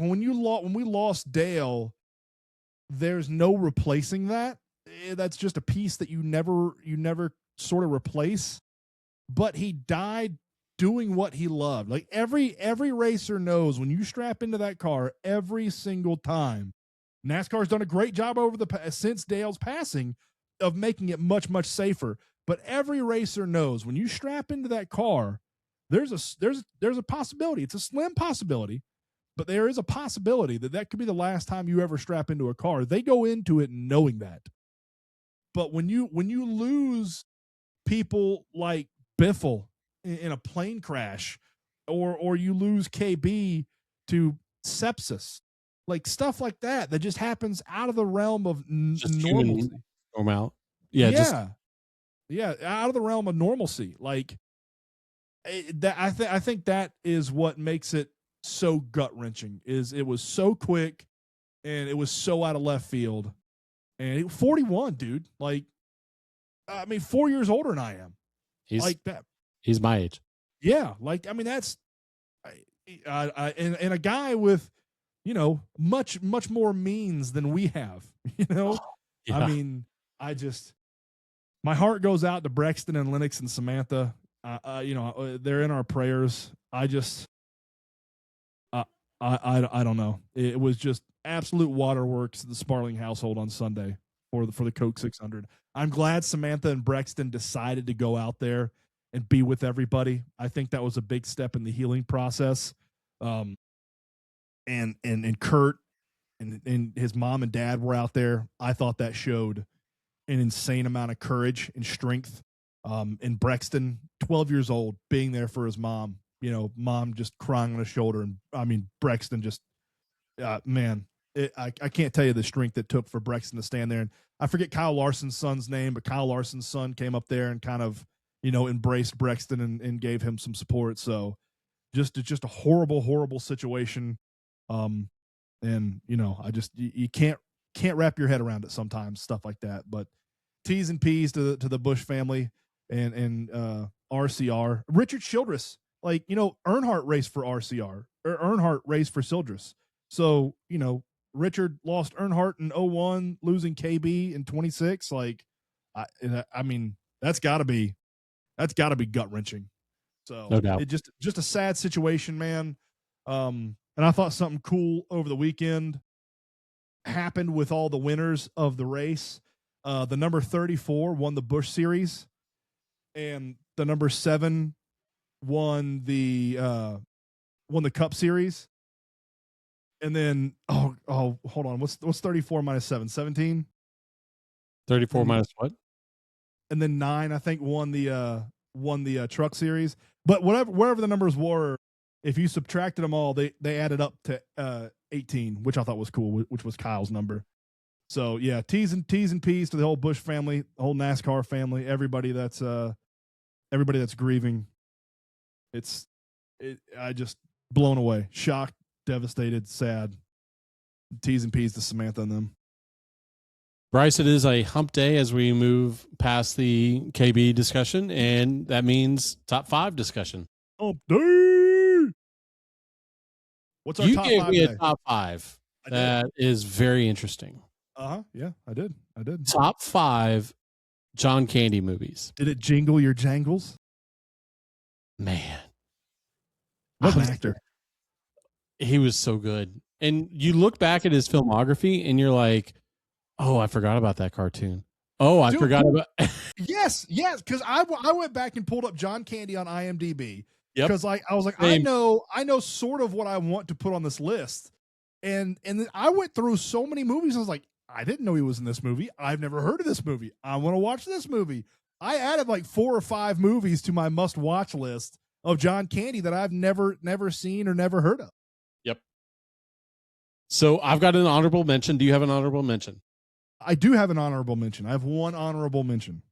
when we lost Dale, there's no replacing that. That's just a piece that you never sort of replace. But he died doing what he loved. Like every racer knows when you strap into that car every single time. NASCAR's done a great job since Dale's passing of making it much, much safer. But every racer knows when you strap into that car, there's a possibility. It's a slim possibility, but there is a possibility that could be the last time you ever strap into a car. They go into it knowing that. But when you lose people like Biffle in a plane crash, or you lose KB to sepsis, like stuff like that just happens out of the realm of normalcy. Normal. Out of the realm of normalcy. Like that, I think that is what makes it so gut wrenching. Is it was so quick, and it was so out of left field, and 41, dude. Like, I mean, 4 years older than I am. He's like that. He's my age. Yeah, like I mean, that's and a guy with much more means than we have. Yeah. I mean, my heart goes out to Brexton and Lennox and Samantha. They're in our prayers. I don't know. It was just absolute waterworks, the Sparling household on Sunday for the Coke 600. I'm glad Samantha and Brexton decided to go out there and be with everybody. I think that was a big step in the healing process. And Kurt and his mom and dad were out there. I thought that showed an insane amount of courage and strength. And Brexton, 12 years old, being there for his mom, mom just crying on his shoulder. And I mean, Brexton just, man, I can't tell you the strength it took for Brexton to stand there. And I forget Kyle Larson's son's name, but Kyle Larson's son came up there and kind of, embraced Brexton and gave him some support. So just a horrible situation. And you can't wrap your head around it sometimes, stuff like that. But T's and P's to the Busch family and RCR. Richard Childress, Earnhardt raced for RCR, or Earnhardt raced for Childress. So, Richard lost Earnhardt in 01, losing KB in 26. I mean, that's gotta be gut wrenching. So no doubt. It just a sad situation, man. And I thought something cool over the weekend happened with all the winners of the race. The number 34 won the Busch Series, and the number 7 won the Cup Series. And then hold on, what's 34 minus 7? 17. 34 minus what? And then 9, I think, won the Truck Series. But wherever the numbers were, if you subtracted them all, they added up to 18, which I thought was cool, which was Kyle's number. So yeah, T's and P's to the whole Busch family, the whole NASCAR family, everybody that's grieving. I just blown away, shocked, devastated, sad. T's and P's to Samantha and them. Bryce, it is a hump day as we move past the KB discussion, and that means top 5 discussion. Hump day. What's our you top gave 5 me today? a top 5 that is very interesting. Yeah, I did. Top 5 John Candy movies. Did it jingle your jangles? Man, What an actor. He was so good. And you look back at his filmography and you're like, oh, I forgot about that cartoon. Oh, I forgot about. Yes. Because I went back and pulled up John Candy on IMDb. Yep. Because I was like, Same. I know sort of what I want to put on this list. And then I went through so many movies. I was like, I didn't know he was in this movie. I've never heard of this movie. I want to watch this movie. I added like 4 or 5 movies to my must watch list of John Candy that I've never seen or never heard of. Yep. So I've got an honorable mention. Do you have an honorable mention? I do have an honorable mention. I have one honorable mention.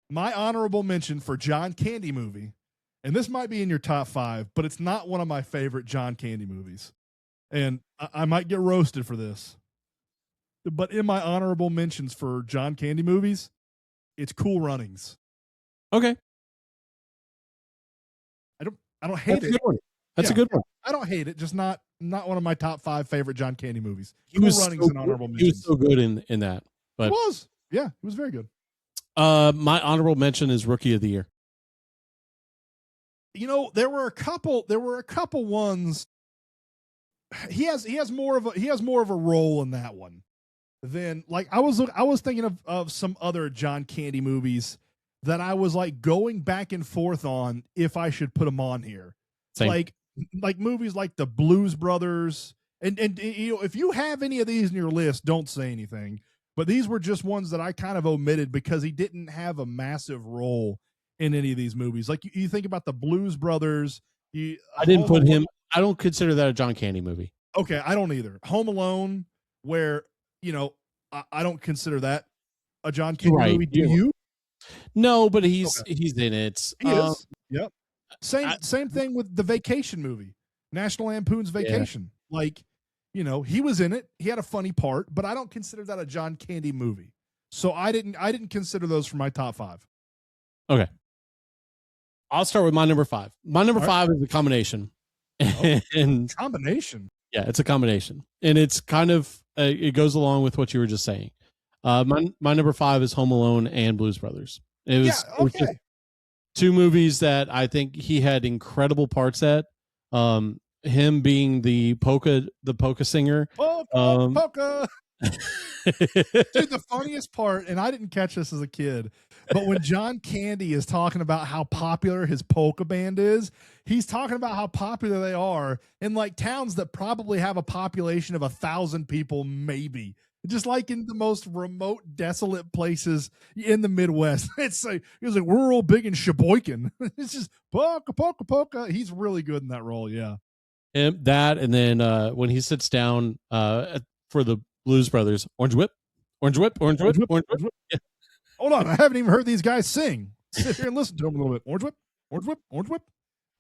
My honorable mention for John Candy movie, and this might be in your top 5, but it's not one of my favorite John Candy movies. And I might get roasted for this. But in my honorable mentions for John Candy movies, it's Cool Runnings. Okay. I don't hate That's it. a good one. That's a good one. I don't hate it, just not one of my top 5 favorite John Candy movies. He Cool was Runnings so and honorable good. mentions. He was so good in that. But It was. Yeah, it was very good. my honorable mention is Rookie of the Year. You know, there were a couple ones. He has more of a role in that one than, like, I was thinking of some other John Candy movies that I was like going back and forth on if I should put them on here. Same. Like movies like the Blues Brothers, and you know, if you have any of these in your list, don't say anything. But these were just ones that I kind of omitted because he didn't have a massive role in any of these movies. Like you think about the Blues Brothers. I didn't put him. I don't consider that a John Candy movie. Okay, I don't either. Home Alone, where, you know, I don't consider that a John Candy movie. Do you? No, but he's in it. He is. Yep. Same thing with the Vacation movie, National Lampoon's Vacation. Yeah. Like, you know, he was in it. He had a funny part, but I don't consider that a John Candy movie. So I didn't consider those for my top 5. Okay. I'll start with my number 5. My number 5 is a combination. And combination. Yeah, it's a combination. And it's kind of it goes along with what you were just saying. My number 5 is Home Alone and Blues Brothers. It was just 2 movies that I think he had incredible parts at. Him being the polka singer. Polka. Dude, the funniest part, and I didn't catch this as a kid, but when John Candy is talking about how popular his polka band is, he's talking about how popular they are in like towns that probably have a population of 1,000 people, maybe. Just like in the most remote, desolate places in the Midwest. It's like, he was like, we're all big in Sheboygan. It's just polka, polka, polka. He's really good in that role, yeah. And then when he sits down for the Blues Brothers, Orange Whip. Yeah. Hold on, I haven't even heard these guys sing. Sit here and listen to them a little bit. Orange Whip.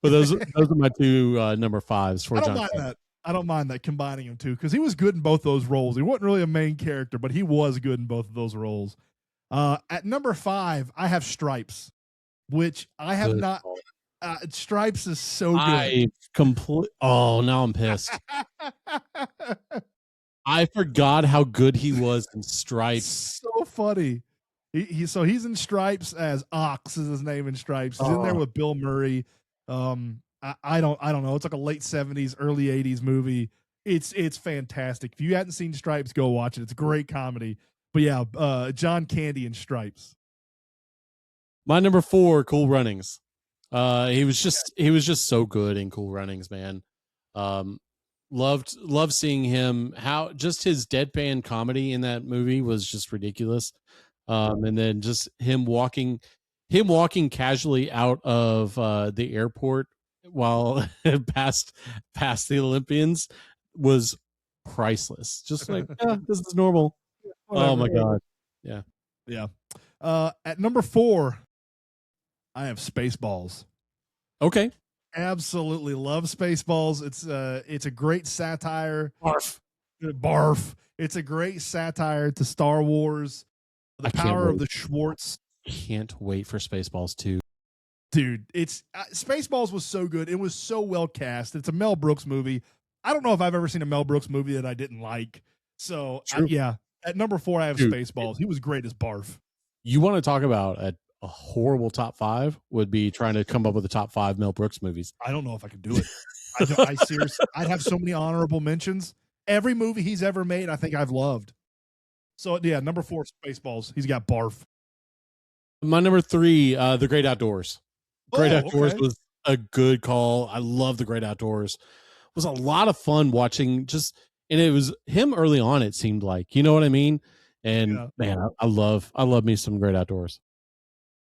But those are my 2 number 5s for John Candy. I don't mind that, combining them too, because he was good in both those roles. He wasn't really a main character, but he was good in both of those roles. At number 5, I have Stripes, which I have not. Stripes is so good. Now I'm pissed. I forgot how good he was in Stripes. So funny. He's in Stripes as Ox is his name in Stripes. He's in there with Bill Murray. I don't know. It's like a late 70s, early 80s movie. It's fantastic. If you hadn't seen Stripes, go watch it. It's a great comedy. But yeah, John Candy in Stripes. My number 4, Cool Runnings. He was just so good in Cool Runnings, man. Loved seeing him. How just his deadpan comedy in that movie was just ridiculous. And then just him walking casually out of the airport while past the Olympians was priceless. Just like, yeah, this is normal. Oh my god. Yeah. Yeah. At number 4, I have Spaceballs. Okay. Absolutely love Spaceballs. It's a great satire. Barf. It's a great satire to Star Wars. The power of the Schwartz. Can't wait for Spaceballs 2. Dude, it's Spaceballs was so good. It was so well cast. It's a Mel Brooks movie. I don't know if I've ever seen a Mel Brooks movie that I didn't like. So yeah, at number 4, I have Spaceballs. He was great as Barf. You want to talk about a horrible top 5 would be trying to come up with the top 5 Mel Brooks movies. I don't know if I could do it. I seriously, I'd have so many honorable mentions. Every movie he's ever made, I think I've loved. So yeah, number 4, Spaceballs. He's got Barf. My number 3, The Great Outdoors. Great Outdoors okay. was a good call. I love The Great Outdoors. It was a lot of fun watching and it was him early on, it seemed like, you know what I mean? And man, I love me some Great Outdoors.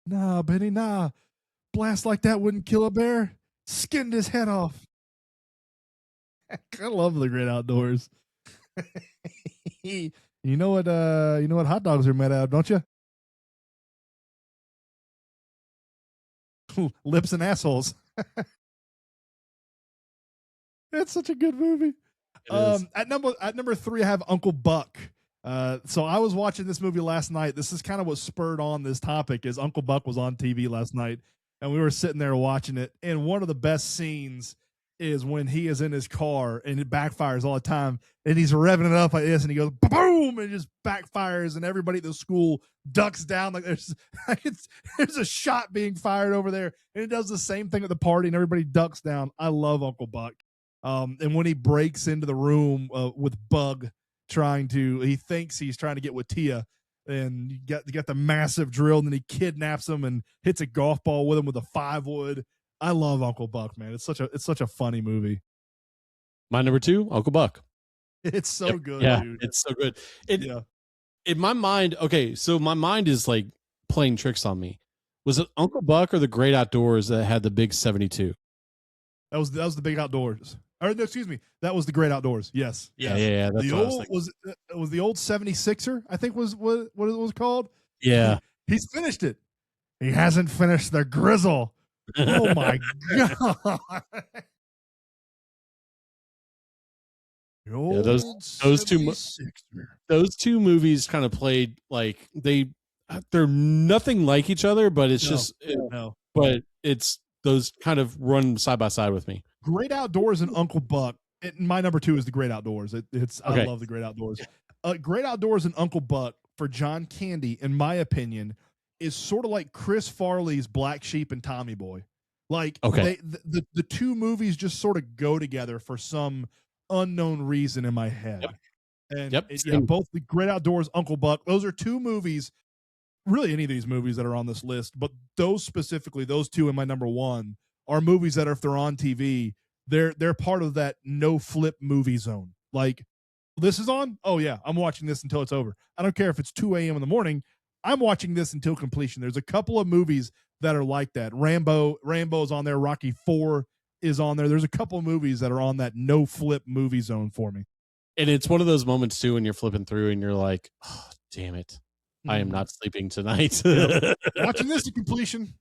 Nah, Benny, nah. Blast like that wouldn't kill a bear. Skinned his head off. I love The Great Outdoors. You know what hot dogs are made out of, don't you? Lips and assholes. It's such a good movie. At number 3, I have Uncle Buck. So I was watching this movie last night. This is kind of what spurred on this topic. Is Uncle Buck was on TV last night, and we were sitting there watching it. And one of the best scenes is when he is in his car and it backfires all the time, and he's revving it up like this, and he goes boom, and it just backfires, and everybody at the school ducks down like there's a shot being fired over there, and it does the same thing at the party, and everybody ducks down. I love Uncle Buck. And when he breaks into the room with Bug, he thinks he's trying to get with Tia, and you got the massive drill, and then he kidnaps him and hits a golf ball with him with a 5-wood. I love Uncle Buck, man. It's such a funny movie. My number 2, Uncle Buck. It's so good, yeah, dude. It's so good. In my mind, okay, so my mind is like playing tricks on me. Was it Uncle Buck or The Great Outdoors that had the big 72? That was the Big Outdoors. Or no, excuse me, that was The Great Outdoors. Yes. Yeah. That's the what old was the old 76er, I think was what it was called. Yeah. He's finished it. He hasn't finished the Grizzle. Oh my god. Yeah, those two movies kind of played like they're nothing like each other, but it's but it's those kind of run side by side with me. Great Outdoors and Uncle Buck. My number 2 is The Great Outdoors. I love The Great Outdoors. Great Outdoors and Uncle Buck for John Candy, in my opinion, is sort of like Chris Farley's Black Sheep and Tommy Boy. Like the two movies just sort of go together for some unknown reason in my head. And both The Great Outdoors, Uncle Buck, those are two movies, really any of these movies that are on this list, but those specifically, those two in my number 1 are movies that if they're on TV, they're part of that no flip movie zone. Like, this is on? Oh yeah, I'm watching this until it's over. I don't care if it's 2 a.m. in the morning. I'm watching this until completion. There's a couple of movies that are like that. Rambo's on there. Rocky 4 is on there. There's a couple of movies that are on that no flip movie zone for me. And it's one of those moments too when you're flipping through and you're like, oh, damn it. I am not sleeping tonight. Watching this to completion.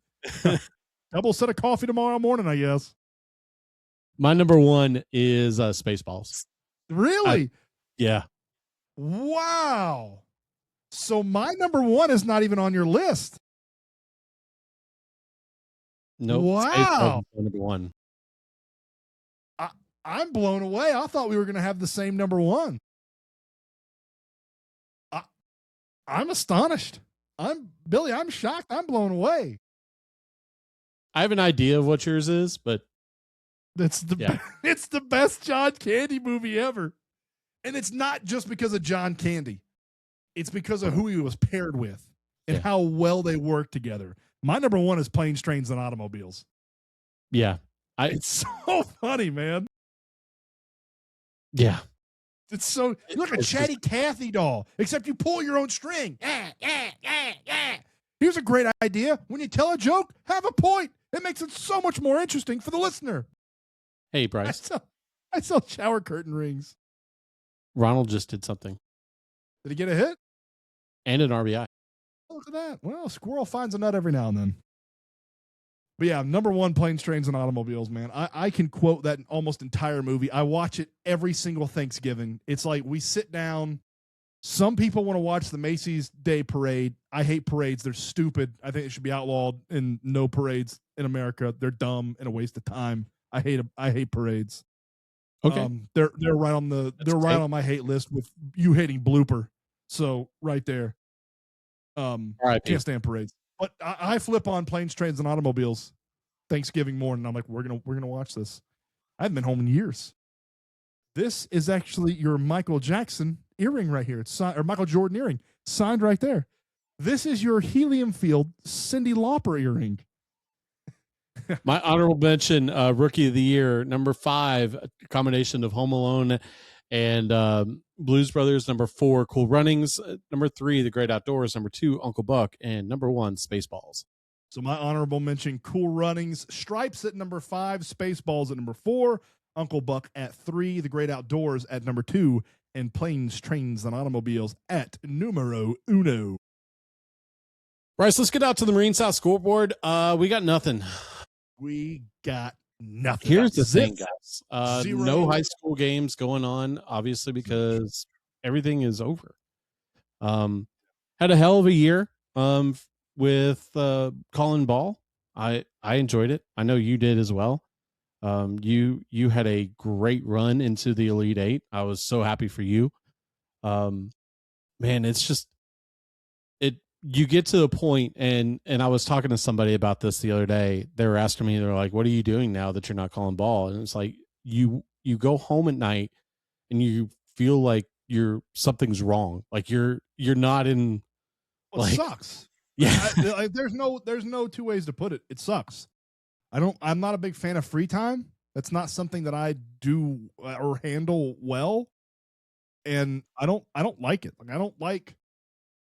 Double set of coffee tomorrow morning, I guess. My number 1 is Spaceballs. Really? Yeah. Wow. So my number 1 is not even on your list. No. Nope. Wow. Number 1. I'm blown away. I thought we were going to have the same number 1. I'm astonished. I'm shocked. I'm blown away. I have an idea of what yours is, but it's the best John Candy movie ever. And it's not just because of John Candy. It's because of who he was paired with and Yeah. how well they work together. My number one is Planes, Trains, and Automobiles. Yeah. It's so funny, man. Yeah. It's so you're like a chatty Cathy doll, except you pull your own string. Here's a great idea. When you tell a joke, have a point. It makes it so much more interesting for the listener. Hey, Bryce. I sell shower curtain rings. Ronald just did something. Did he get a hit? And an RBI. Look at that. Well, a squirrel finds a nut every now and then. But yeah, number one, Planes, Trains, and Automobiles, man. I can quote that almost entire movie. I watch it every single Thanksgiving. It's like we sit down. Some people want to watch the Macy's Day Parade. I hate parades. They're stupid. I think it should be outlawed and no parades in America. They're dumb and a waste of time. I hate parades. Okay. They're right on on my hate list with you hating Blooper. So right there. right, Can't stand parades. But I flip on Planes, Trains, and Automobiles Thanksgiving morning. I'm like, we're gonna watch this. I haven't been home in years. This is actually your Michael Jackson earring right here. It's signed, or Michael Jordan earring, signed right there. This is your Helium Field Cyndi Lauper earring. My honorable mention, Rookie of the Year, number 5, a combination of Home Alone and Blues Brothers. Number 4, Cool Runnings. Number 3, The Great Outdoors. Number 2, Uncle Buck. And number 1, Spaceballs. So my honorable mention, Cool Runnings, Stripes at number 5, Spaceballs at number 4, Uncle Buck at 3, The Great Outdoors at number 2, and Planes, Trains, and Automobiles at numero uno. Bryce, let's get out to the Marine South scoreboard. We got nothing. We got nothing. Here's the thing, guys. Zero. No high school games going on, obviously, because everything is over. Had a hell of a year with calling ball. I enjoyed it. I know you did as well. You had a great run into the Elite Eight. I was so happy for you. Man, it's just you get to the point, and I was talking to somebody about this the other day. They were asking me, they're like, what are you doing now that you're not calling ball? And it's like you go home at night and you feel like something's wrong. Like you're not in. Well, it sucks. Yeah. There's no two ways to put it. It sucks. I'm not a big fan of free time. That's not something that I do or handle well. And I don't like it. Like I don't like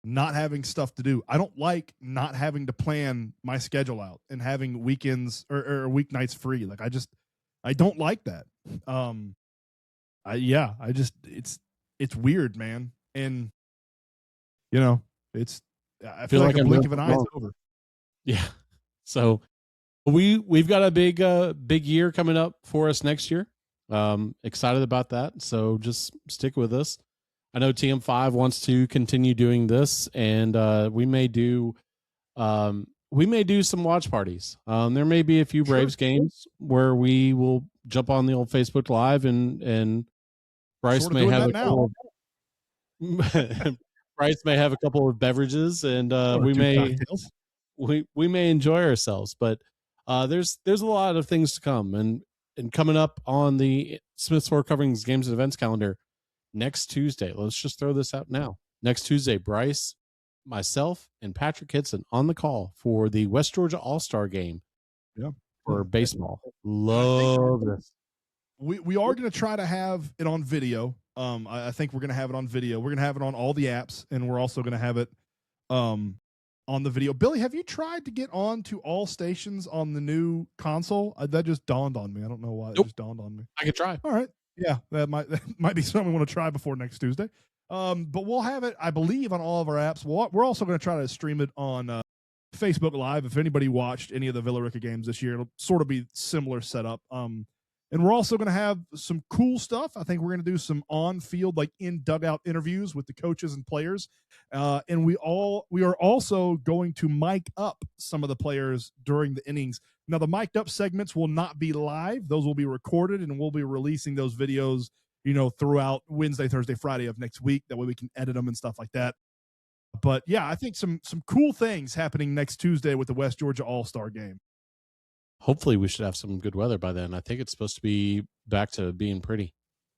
not having stuff to do. I don't like not having to plan my schedule out and having weekends or weeknights free. Like I don't like that. It's weird, man. And I feel like a blink of an eye is over. Yeah. So we've got a big year coming up for us next year. Excited about that. So just stick with us. I know TM5 wants to continue doing this, and we may do some watch parties. There may be a few Braves games where we will jump on the old Facebook Live, and Bryce may have Bryce may have a couple of beverages, and we may enjoy ourselves. But there's a lot of things to come, and coming up on the Smith Sport Coverings Games and Events calendar. Next Tuesday, let's just throw this out now. Next Tuesday, Bryce, myself, and Patrick Hitson on the call for the West Georgia All-Star game for baseball. Love this. We are going to try to have it on video. I think we're going to have it on video. We're going to have it on all the apps, and we're also going to have it on the video. Billy, have you tried to get on to all stations on the new console? That just dawned on me. I don't know why. It just dawned on me. I could try. All right. Yeah, that might be something we want to try before next Tuesday. But we'll have it, I believe, on all of our apps. We're also going to try to stream it on Facebook Live. If anybody watched any of the Villa Rica games this year, it'll sort of be similar setup. And we're also going to have some cool stuff. I think we're going to do some on-field, like in dugout interviews with the coaches and players. And we are also going to mic up some of the players during the innings. Now, the mic'd up segments will not be live. Those will be recorded, and we'll be releasing those videos, throughout Wednesday, Thursday, Friday of next week. That way we can edit them and stuff like that. But yeah, I think some cool things happening next Tuesday with the West Georgia All-Star game. Hopefully we should have some good weather by then. I think it's supposed to be back to being pretty.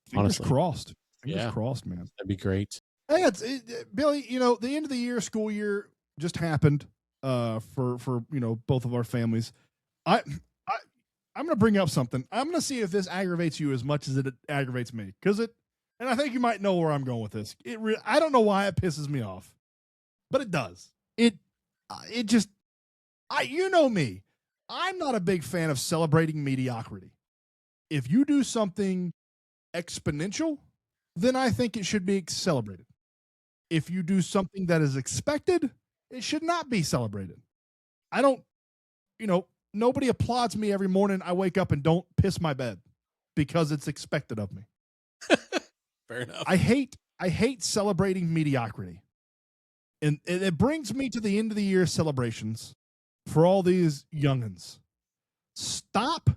Fingers honestly. crossed. Fingers crossed, man. That'd be great. Hey, Billy. The end of the year, school year just happened. For both of our families. I, I I'm going to bring up something. I'm going to see if this aggravates you as much as it aggravates me, and I think you might know where I'm going with this. I don't know why it pisses me off, but it does. It just, you know me. I'm not a big fan of celebrating mediocrity. If you do something exponential, then I think it should be celebrated. If you do something that is expected, it should not be celebrated. I don't, nobody applauds me every morning I wake up and don't piss my bed because it's expected of me. Fair enough. I hate celebrating mediocrity. And it brings me to the end of the year celebrations for all these youngins. Stop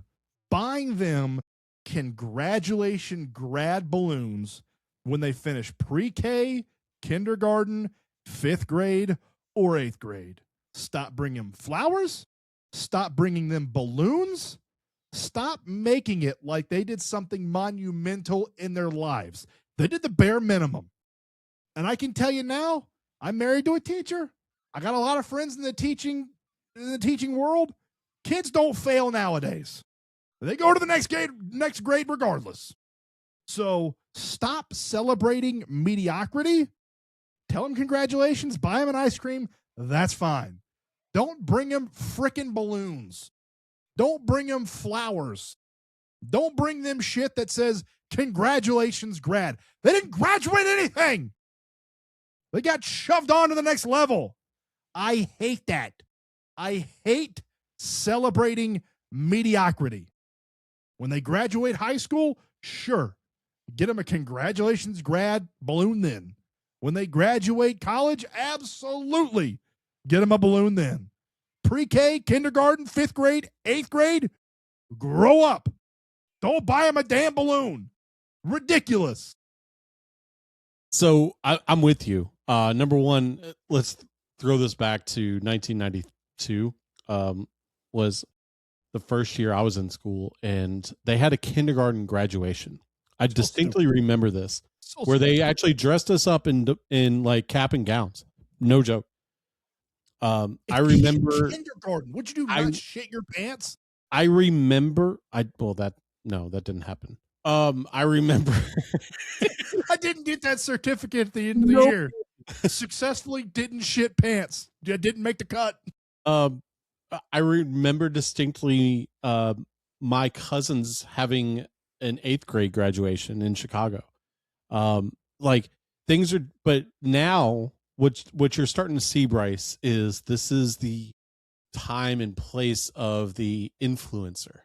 buying them congratulation grad balloons when they finish pre-K, kindergarten, 5th grade, or 8th grade. Stop bringing them flowers. Stop bringing them balloons. Stop making it like they did something monumental in their lives. They did the bare minimum. And I can tell you now, I'm married to a teacher. I got a lot of friends in the teaching world. Kids don't fail nowadays. They go to the next grade regardless. So stop celebrating mediocrity. Tell them congratulations. Buy them an ice cream. That's fine. Don't bring them frickin' balloons. Don't bring them flowers. Don't bring them shit that says congratulations grad. They didn't graduate anything. They got shoved on to the next level. I hate that. I hate celebrating mediocrity. When they graduate high school, sure, get them a congratulations grad balloon then. When they graduate college, absolutely get them a balloon then. Pre-K, kindergarten, 5th grade, 8th grade, grow up. Don't buy them a damn balloon. Ridiculous. So I'm with you. Number one, let's throw this back to 1992. Was the first year I was in school, and they had a kindergarten graduation. I distinctly remember this, where they actually dressed us up in like cap and gowns. No joke. I remember kindergarten. Would you do? Not shit your pants? I remember. That didn't happen. I remember. I didn't get that certificate at the end of the year. Successfully didn't shit pants. Didn't make the cut. I remember distinctly my cousins having an 8th grade graduation in Chicago. Like things are, but now what you're starting to see, Bryce, is this is the time and place of the influencer.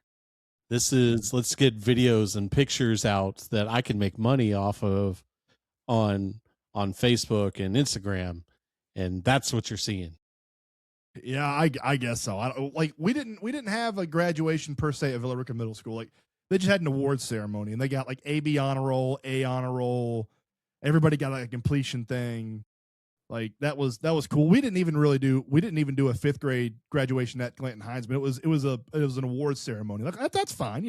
This is, let's get videos and pictures out that I can make money off of on Facebook and Instagram, and that's what you're seeing. Yeah, I guess so. We didn't have a graduation per se at Villa Rica Middle School. Like they just had an awards ceremony, and they got like AB honor roll, A honor roll. Everybody got like a completion thing. Like that was cool. We didn't even do a 5th grade graduation at Clinton Hines, but it was an awards ceremony. Like that's fine,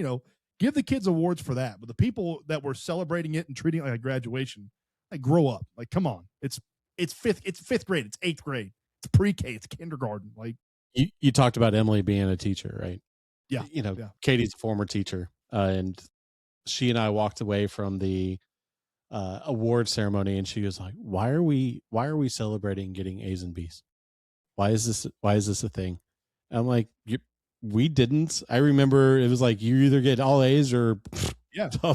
give the kids awards for that. But the people that were celebrating it and treating it like a graduation, like grow up. Like come on, it's 5th grade, it's 8th grade, it's pre-K, it's kindergarten. Like you talked about Emily being a teacher, right? Yeah, Katie's a former teacher, and she and I walked away from the award ceremony, and she was like, why are we celebrating getting A's and B's? Why is this a thing? And I'm like, we didn't. I remember it was like you either get all A's or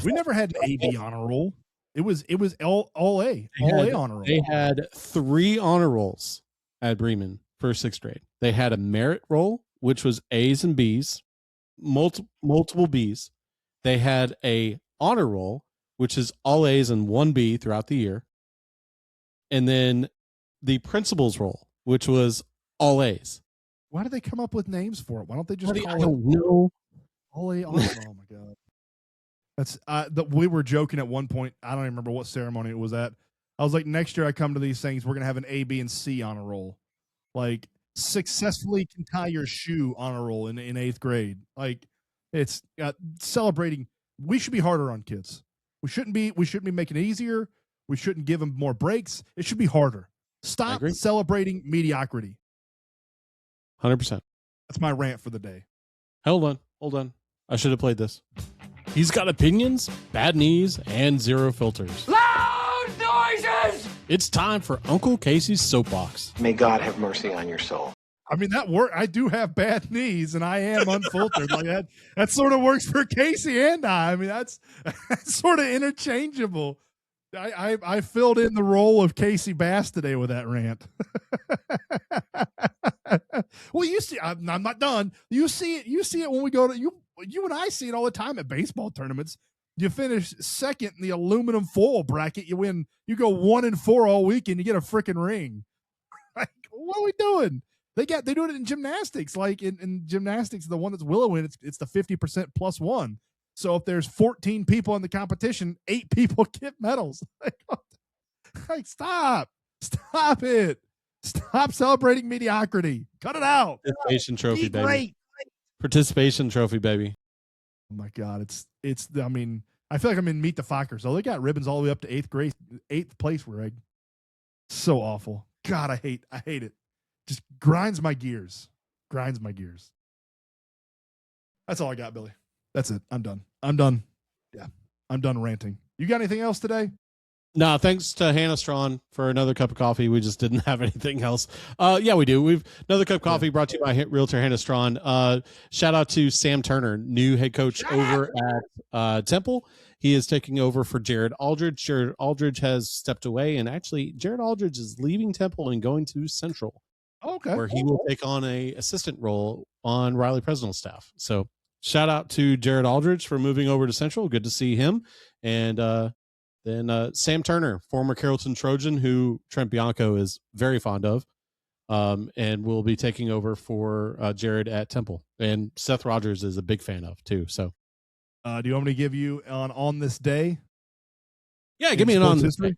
we never had an AB honor roll. It was all A honor roll. They had 3 honor rolls at Bremen for 6th grade. They had a merit roll, which was A's and B's, multiple B's. They had a honor roll, which is all A's and 1 B throughout the year. And then the principal's roll, which was all A's. Why do they come up with names for it? Why don't they just call I don't know. All A honor? Oh my God. That's we were joking at one point. I don't even remember what ceremony it was at. I was like, next year I come to these things, we're gonna have an A, B, and C honor roll. Like successfully can tie your shoe honor roll in 8th grade. Like it's celebrating. We should be harder on kids. We shouldn't be making it easier. We shouldn't give them more breaks. It should be harder. Stop celebrating mediocrity. 100%. That's my rant for the day. Hold on. I should have played this. He's got opinions, bad knees, and zero filters. Loud noises! It's time for Uncle Casey's Soapbox. May God have mercy on your soul. I mean, that work. I do have bad knees, and I am unfiltered. Like that sort of works for Casey and I. I mean, that's sort of interchangeable. I filled in the role of Casey Bass today with that rant. Well, you see, I'm not done. You see it when we go to you and I see it all the time at baseball tournaments. You finish second in the aluminum foil bracket. You win. You go 1-4 all weekend. You get a freaking ring. Like, what are we doing? They do it in gymnastics. Like in gymnastics, the one that's Willow in, it's the 50% plus one. So if there's 14 people in the competition, 8 people get medals. Like stop it. Stop celebrating mediocrity. Cut it out. Participation trophy, baby. Great. Participation trophy, baby. Oh my God. It's, I mean, I feel like I'm in Meet the Fockers. Oh, they got ribbons all the way up to 8th place, Greg. So awful. God, I hate it. Just grinds my gears. That's all I got, Billy. That's it. I'm done. Yeah. I'm done ranting. You got anything else today? No, thanks to Hannah Strawn for another cup of coffee. We just didn't have anything else. Yeah, we do. We've another cup of coffee brought to you by Realtor Hannah Strawn. Shout out to Sam Turner, new head coach over at Temple. He is taking over for Jared Aldridge. Jared Aldridge has stepped away, and actually Jared Aldridge is leaving Temple and going to Central. Okay. Where he will take on a assistant role on Riley Presnell's staff. So shout out to Jared Aldridge for moving over to Central. Good to see him. And then Sam Turner, former Carrollton Trojan, who Trent Bianco is very fond of, and will be taking over for Jared at Temple. And Seth Rogers is a big fan of, too. So, do you want me to give you on this day? Yeah, give me an on this day.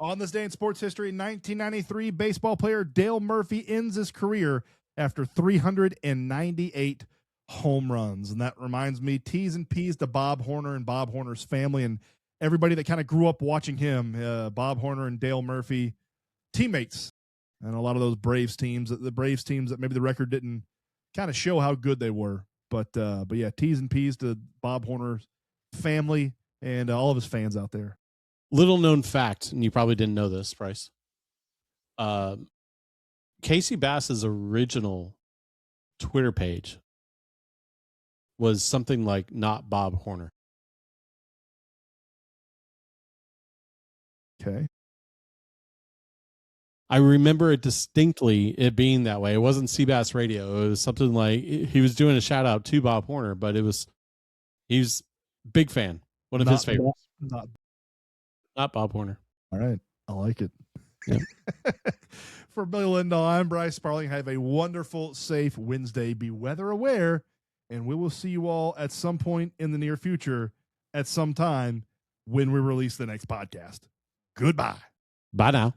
On this day in sports history, 1993, baseball player Dale Murphy ends his career after 398 home runs. And that reminds me, T's and P's to Bob Horner and Bob Horner's family and everybody that kind of grew up watching him. Bob Horner and Dale Murphy, teammates. And a lot of those Braves teams, the Braves teams that maybe the record didn't kind of show how good they were. But yeah, T's and P's to Bob Horner's family and all of his fans out there. Little known fact, and you probably didn't know this, Bryce. Casey Bass's original Twitter page was something like not Bob Horner. Okay. I remember it distinctly, it being that way. It wasn't Seabass Radio. It was something like he was doing a shout out to Bob Horner, but he's big fan. One of his favorites. Not Bob Horner. All right. I like it. Yeah. For Billy Lindahl, I'm Bryce Sparling. Have a wonderful, safe Wednesday. Be weather aware, and we will see you all at some point in the near future at some time when we release the next podcast. Goodbye. Bye now.